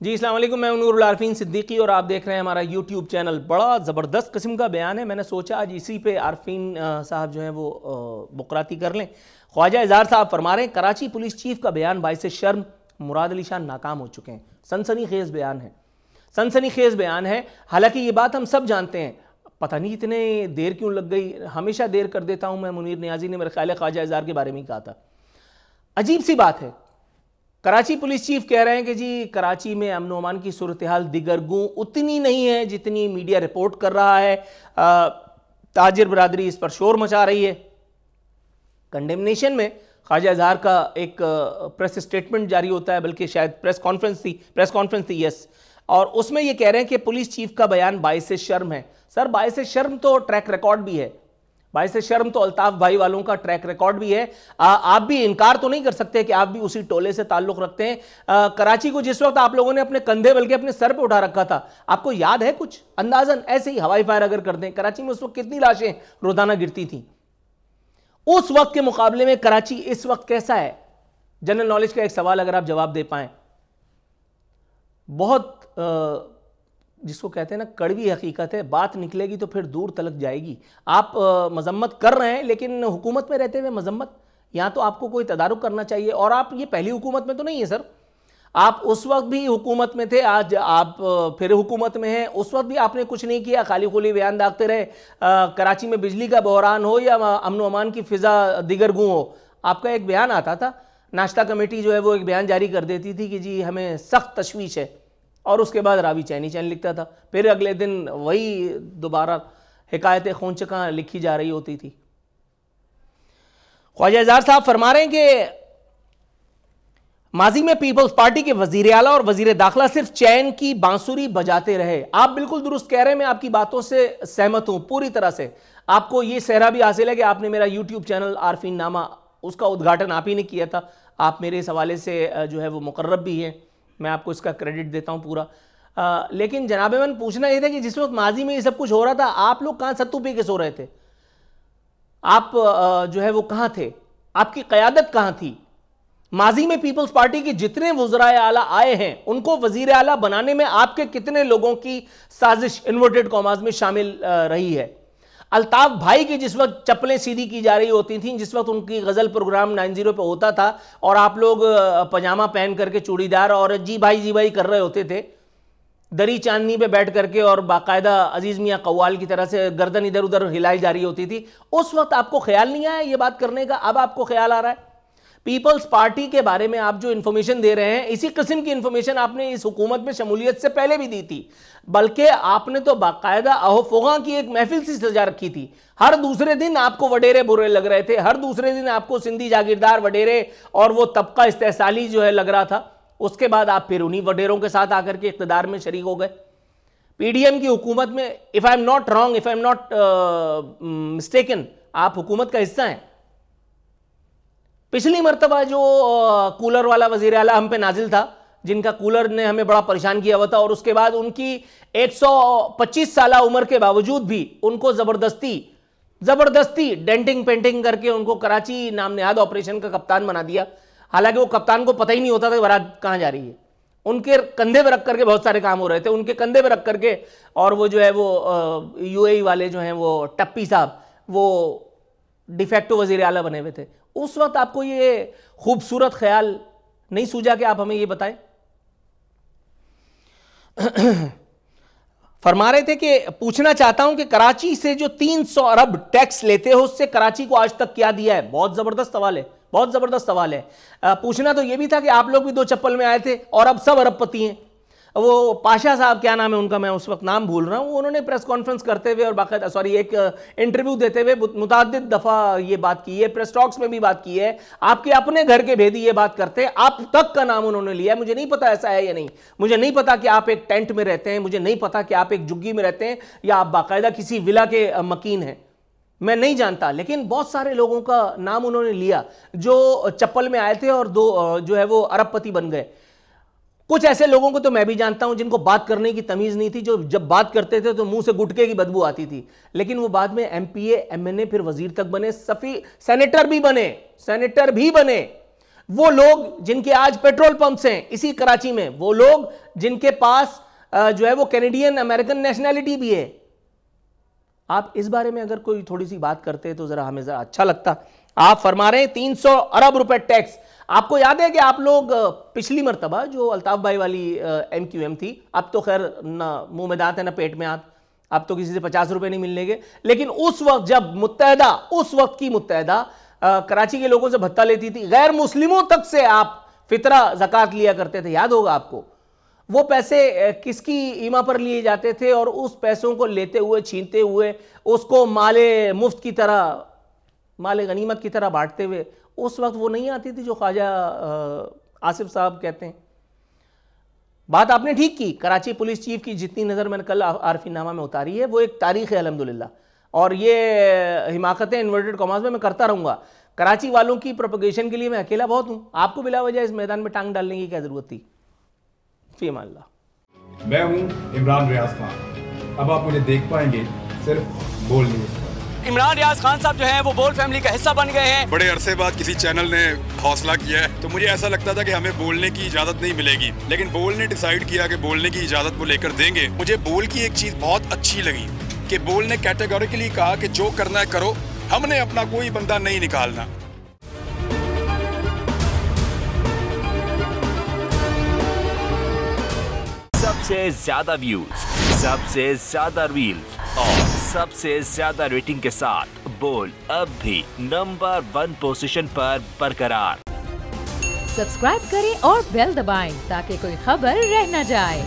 जी अस्सलाम वालेकुम, मैं नूरुल आरफीन सिद्दीकी और आप देख रहे हैं हमारा यूट्यूब चैनल। बड़ा ज़बरदस्त किस्म का बयान है, मैंने सोचा आज इसी पे आरफीन साहब जो हैं वो मुकराती कर लें। ख्वाजा इज़हार साहब फरमा रहे हैं कराची पुलिस चीफ का बयान बाइस शर्म, मुराद अली शाह नाकाम हो चुके हैं। सनसनीखेज़ बयान है, सनसनीखेज़ बयान है। हालांकि ये बात हम सब जानते हैं, पता नहीं इतने देर क्यों लग गई, हमेशा देर कर देता हूँ मैं। मुनीर नियाजी ने मेरे ख्याल है ख्वाजा इज़हार के बारे में ही कहा था। अजीब सी बात है, कराची पुलिस चीफ कह रहे हैं कि जी कराची में अमन व अमान की सूरत हाल दिगरगू उतनी नहीं है जितनी मीडिया रिपोर्ट कर रहा है। ताजिर बरादरी इस पर शोर मचा रही है। कंडेमनेशन में ख्वाजा इज़हार का एक प्रेस स्टेटमेंट जारी होता है, बल्कि शायद प्रेस कॉन्फ्रेंस थी यस, और उसमें ये कह रहे हैं कि पुलिस चीफ का बयान बाइस शर्म है। सर बाइस शर्म तो ट्रैक रिकॉर्ड भी है, बाइस शर्म तो अल्ताफ भाई वालों का ट्रैक रिकॉर्ड भी है। आप भी इनकार तो नहीं कर सकते कि आप भी उसी टोले से ताल्लुक रखते हैं। कराची को जिस वक्त आप लोगों ने अपने कंधे बल्कि अपने सर पे उठा रखा था, आपको याद है कुछ अंदाजन ऐसे ही हवाई फायर अगर कर दें, कराची में उस वक्त कितनी लाशें रोजाना गिरती थी? उस वक्त के मुकाबले में कराची इस वक्त कैसा है? जनरल नॉलेज का एक सवाल अगर आप जवाब दे पाए। बहुत जिसको कहते हैं ना कड़वी हकीकत है, बात निकलेगी तो फिर दूर तलक जाएगी। आप मजम्मत कर रहे हैं, लेकिन हुकूमत में रहते हुए मजम्मत, यहाँ तो आपको कोई तदारुक करना चाहिए। और आप ये पहली हुकूमत में तो नहीं है सर, आप उस वक्त भी हुकूमत में थे, आज आप फिर हुकूमत में हैं। उस वक्त भी आपने कुछ नहीं किया, खाली खुली बयान दागते रहे। कराची में बिजली का बहरान हो या अमन व अमान की फिजा दिगरगू हो, आपका एक बयान आता था। नाश्ता कमेटी जो है वो एक बयान जारी कर देती थी कि जी हमें सख्त तशवीश है, और उसके बाद रावी चैनी चैन लिखता था। फिर अगले दिन वही दोबारा हिकायत खूनचका लिखी जा रही होती थी। ख्वाजा इज़हार साहब फरमा रहे हैं कि माजी में पीपल्स पार्टी के वजीर आला और वजीर दाखिला सिर्फ चैन की बांसुरी बजाते रहे। आप बिल्कुल दुरुस्त कह रहे हैं, मैं आपकी बातों से सहमत हूं पूरी तरह से। आपको यह सेहरा भी हासिल है कि आपने मेरा यूट्यूब चैनल आरफीन नामा, उसका उद्घाटन आप ही ने किया था। आप मेरे इस हवाले से जो है वो मुकर्रब भी हैं, मैं आपको इसका क्रेडिट देता हूं पूरा। लेकिन जनाब मन पूछना यह था कि जिस वक्त माजी में ये सब कुछ हो रहा था, आप लोग कहां सत्तू पी के सो रहे थे? आप जो है वो कहां थे? आपकी क़यादत कहां थी? माजी में पीपल्स पार्टी के जितने वज़राए आला आए हैं, उनको वजीर आला बनाने में आपके कितने लोगों की साजिश इन्वर्टेड कॉमास में शामिल रही है? अल्ताफ भाई की जिस वक्त चप्पलें सीधी की जा रही होती थी, जिस वक्त उनकी गजल प्रोग्राम 90 पे होता था और आप लोग पजामा पहन करके चूड़ीदार और जी भाई कर रहे होते थे, दरी चांदनी पे बैठ करके, और बाकायदा अजीज मियाँ कव्वाल की तरह से गर्दन इधर उधर हिलाई जा रही होती थी, उस वक्त आपको ख्याल नहीं आया ये बात करने का? अब आपको ख्याल आ रहा है? पीपल्स पार्टी के बारे में आप जो इंफॉर्मेशन दे रहे हैं, इसी किस्म की इंफॉर्मेशन आपने इस हुकूमत में शमूलियत से पहले भी दी थी, बल्कि आपने तो बाकायदा अहोफोगा की एक महफिल सी सजा रखी थी। हर दूसरे दिन आपको वडेरे बुरे लग रहे थे, हर दूसरे दिन आपको सिंधी जागीरदार वडेरे और वो तबका इस्तेहसाली जो है लग रहा था। उसके बाद आप फिर उन्हीं वडेरों के साथ आकर के इक़्तिदार में शरीक हो गए। पीडीएम की हुकूमत में, if I am not wrong, if I am not mistaken, आप हुकूमत का हिस्सा हैं। पिछली मरतबा जो कूलर वाला वजीर आला हम पे नाजिल था, जिनका कूलर ने हमें बड़ा परेशान किया हुआ था, और उसके बाद उनकी 125 साल उम्र के बावजूद भी उनको जबरदस्ती डेंटिंग पेंटिंग करके उनको कराची नामनिहाद ऑपरेशन का कप्तान बना दिया। हालांकि वो कप्तान को पता ही नहीं होता था बारात कहां जा रही है। उनके कंधे पर रख करके बहुत सारे काम हो रहे थे, उनके कंधे पर रख करके। और वो जो है वो यूएई वाले जो हैं वो टप्पी साहब, वो डिफेक्टो वजीर आला बने हुए थे। उस वक्त आपको ये खूबसूरत ख्याल नहीं सूझा कि आप हमें ये बताएं? फरमा रहे थे कि पूछना चाहता हूं कि कराची से जो 300 अरब टैक्स लेते हो, उससे कराची को आज तक क्या दिया है? बहुत जबरदस्त सवाल है, बहुत जबरदस्त सवाल है। पूछना तो यह भी था कि आप लोग भी 2 चप्पल में आए थे और अब सब अरबपति हैं। वो पाशा साहब, क्या नाम है उनका, मैं उस वक्त नाम भूल रहा हूँ, उन्होंने प्रेस कॉन्फ्रेंस करते हुए और बाकायदा एक इंटरव्यू देते हुए मुताद्दिद दफ़ा ये बात की है, प्रेस टॉक्स में भी बात की है। आपके अपने घर के भेदी ये बात करते हैं, आप तक का नाम उन्होंने लिया है। मुझे नहीं पता ऐसा है या नहीं, मुझे नहीं पता कि आप एक टेंट में रहते हैं, मुझे नहीं पता कि आप एक जुग्गी में रहते हैं या आप बाकायदा किसी विला के मकीन हैं, मैं नहीं जानता। लेकिन बहुत सारे लोगों का नाम उन्होंने लिया जो चप्पल में आए थे और 2 जो है वो अरबपति बन गए। कुछ ऐसे लोगों को तो मैं भी जानता हूं जिनको बात करने की तमीज नहीं थी, जो जब बात करते थे तो मुंह से गुटके की बदबू आती थी, लेकिन वो बाद में एमपीए, एमएनए, फिर वजीर तक बने, सेनेटर भी बने। वो लोग जिनके आज पेट्रोल पंप्स हैं इसी कराची में, वो लोग जिनके पास जो है वो कैनेडियन अमेरिकन नेशनैलिटी भी है। आप इस बारे में अगर कोई थोड़ी सी बात करते तो जरा हमें जरा अच्छा लगता। आप फरमा रहे हैं 300 अरब रुपए टैक्स। आपको याद है कि आप लोग पिछली मर्तबा जो अल्ताफ भाई वाली MQM थी, अब तो खैर ना मुंह में दांत है ना पेट में हाथ, अब तो किसी से 50 रुपए नहीं मिलने, लेकिन उस वक्त जब मुत्तहदा, उस वक्त की मुत्तहदा कराची के लोगों से भत्ता लेती थी, गैर मुस्लिमों तक से आप फितरा ज़कात लिया करते थे, याद होगा आपको। वो पैसे किसकी ईमा पर लिए जाते थे और उस पैसों को लेते हुए, छीनते हुए, उसको माले मुफ्त की तरह, माले गनीमत की तरह बांटते हुए, उस वक्त वो नहीं आती थी जो ख्वाजा आसिफ साहब कहते हैं। बात आपने ठीक की। कराची पुलिस चीफ की जितनी नज़र मैंने कल आरफीनामा में उतारी है वो एक तारीख है अल्हम्दुलिल्लाह, और ये हिमाकतें इन्वर्टेड कॉमास में मैं करता रहूँगा। कराची वालों की प्रोपगेशन के लिए मैं अकेला बहुत हूँ, आपको बिला वजह इस मैदान में टांग डालने की क्या ज़रूरत थी। फी अमान अल्लाह। मैं हूँ इमरान रियाज खान, अब आप मुझे देख पाएंगे सिर्फ बोल न्यूज़ पर। इमरान रियाज खान साहब जो हैं वो बोल फैमिली का हिस्सा बन गए हैं। बड़े अरसे बाद किसी चैनल ने हौसला किया है, तो मुझे ऐसा लगता था कि हमें बोलने की इजाजत नहीं मिलेगी, लेकिन बोल ने डिसाइड किया कि बोलने की इजाजत वो लेकर देंगे। मुझे बोल की एक चीज बहुत अच्छी लगी कि बोल ने कैटेगोरिकली कहा कि जो करना है करो, हमने अपना कोई बंदा नहीं निकालना। सबसे ज्यादा व्यूज, सबसे ज्यादा रील्स और सबसे ज्यादा रेटिंग के साथ बोल अब भी नंबर 1 पोजीशन पर बरकरार। सब्सक्राइब करें और बेल दबाएं ताकि कोई खबर रह न जाए।